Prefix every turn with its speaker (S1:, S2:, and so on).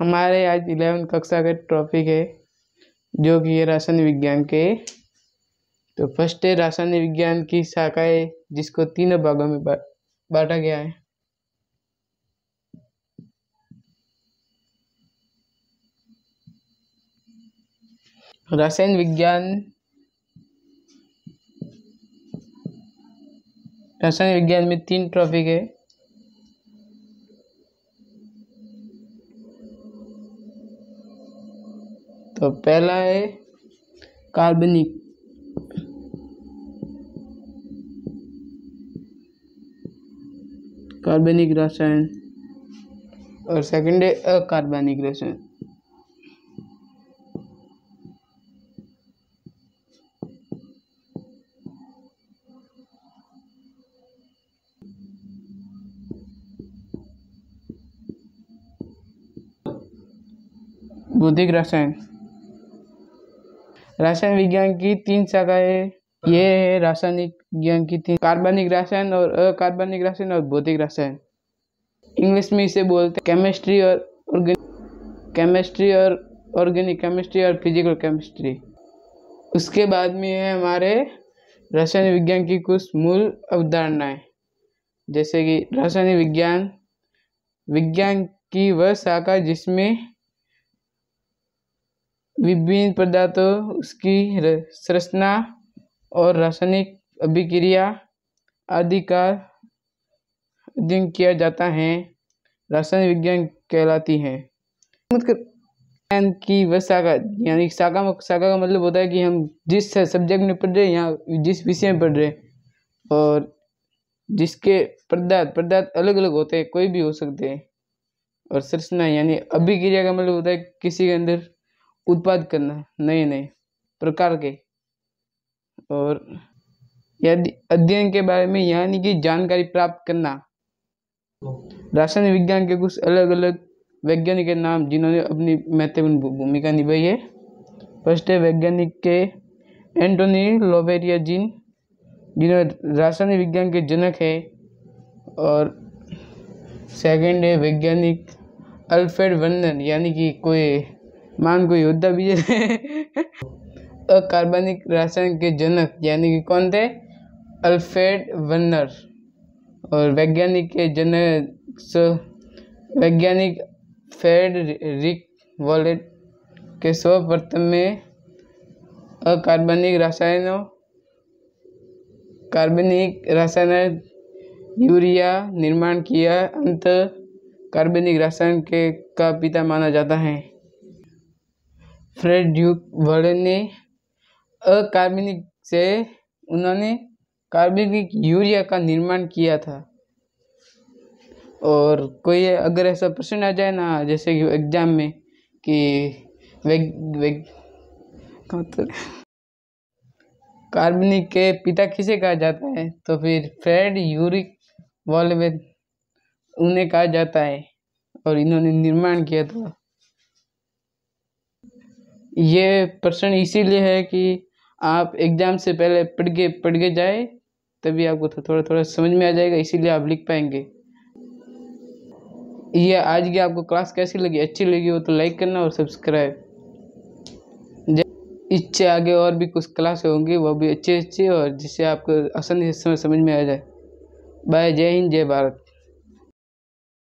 S1: हमारे आज 11वीं कक्षा का टॉपिक है जो कि है रासायनिक विज्ञान के। तो फर्स्ट है रासायनिक विज्ञान की शाखाएं, जिसको तीनों भागों में बांटा गया है। रासायनिक विज्ञान में 3 टॉपिक है। तो पहला है कार्बनिक रसायन और सेकंड है अकार्बनिक रसायन। भौतिक रसायन। रासायन विज्ञान की 3 शाखाएं ये है रासायनिक विज्ञान की 3: कार्बनिक रसायन और अकार्बनिक रसायन और भौतिक रसायन। इंग्लिश में इसे बोलते हैं केमिस्ट्री और ऑर्गेनिक केमिस्ट्री और फिजिकल केमिस्ट्री। उसके बाद में है हमारे रासायनिक विज्ञान की कुछ मूल अवधारणाएं, जैसे कि रासायनिक विज्ञान की वह शाखा जिसमें विभिन्न पदार्थों, उसकी संरचना और रासायनिक अभिक्रिया आदि का अध्ययन किया जाता है, रासायनिक विज्ञान कहलाती है। विज्ञान की वह शाखा, यानी शाखा का मतलब होता है कि हम जिस सब्जेक्ट में पढ़ रहे हैं या जिस विषय में पढ़ रहे हैं, और जिसके पदार्थ अलग अलग होते हैं, कोई भी हो सकते हैं। और संरचना यानी अभिक्रिया का मतलब होता है किसी के अंदर उत्पाद करना नए नए प्रकार के, और यदि अध्ययन के बारे में यानी कि जानकारी प्राप्त करना। रासायनिक विज्ञान के कुछ अलग अलग वैज्ञानिक के नाम जिन्होंने अपनी महत्वपूर्ण भूमिका निभाई है। फर्स्ट है वैज्ञानिक के एंटोनी लवेरियजिन, जिन्होंने रासायनिक विज्ञान के जनक है। और सेकंड है वैज्ञानिक अल्फ्रेड वर्नर, यानी कि कोई योद्धा भी है। अकार्बनिक रसायन के जनक यानी कि कौन थे? Alfred Werner. और वैज्ञानिक के जनक वैज्ञानिक फ्रेडरिक वॉलेट के सर्वप्रथम में कार्बनिक रसायन यूरिया निर्माण किया। अंत कार्बनिक रसायन का पिता माना जाता है। फ्रेडरिक वॉलेट ने अकार्बनिक से उन्होंने कार्बनिक यूरिया का निर्माण किया था। और कोई अगर ऐसा प्रश्न आ जाए ना, जैसे कि एग्जाम में कि कार्बनिक के पिता किसे कहा जाता है, तो फिर फ्रेडरिक वॉलेट उन्हें कहा जाता है, और इन्होंने निर्माण किया था। ये प्रश्न इसीलिए है कि आप एग्जाम से पहले पढ़ के जाए, तभी आपको थोड़ा समझ में आ जाएगा, इसीलिए आप लिख पाएंगे। ये आज की आपको क्लास कैसी लगी? अच्छी लगी हो तो लाइक करना और सब्सक्राइब। इससे आगे और भी कुछ क्लास होंगी, वो भी अच्छे और जिससे आपको आसानी से समझ में आ जाए। बाय। जय हिंद, जय भारत।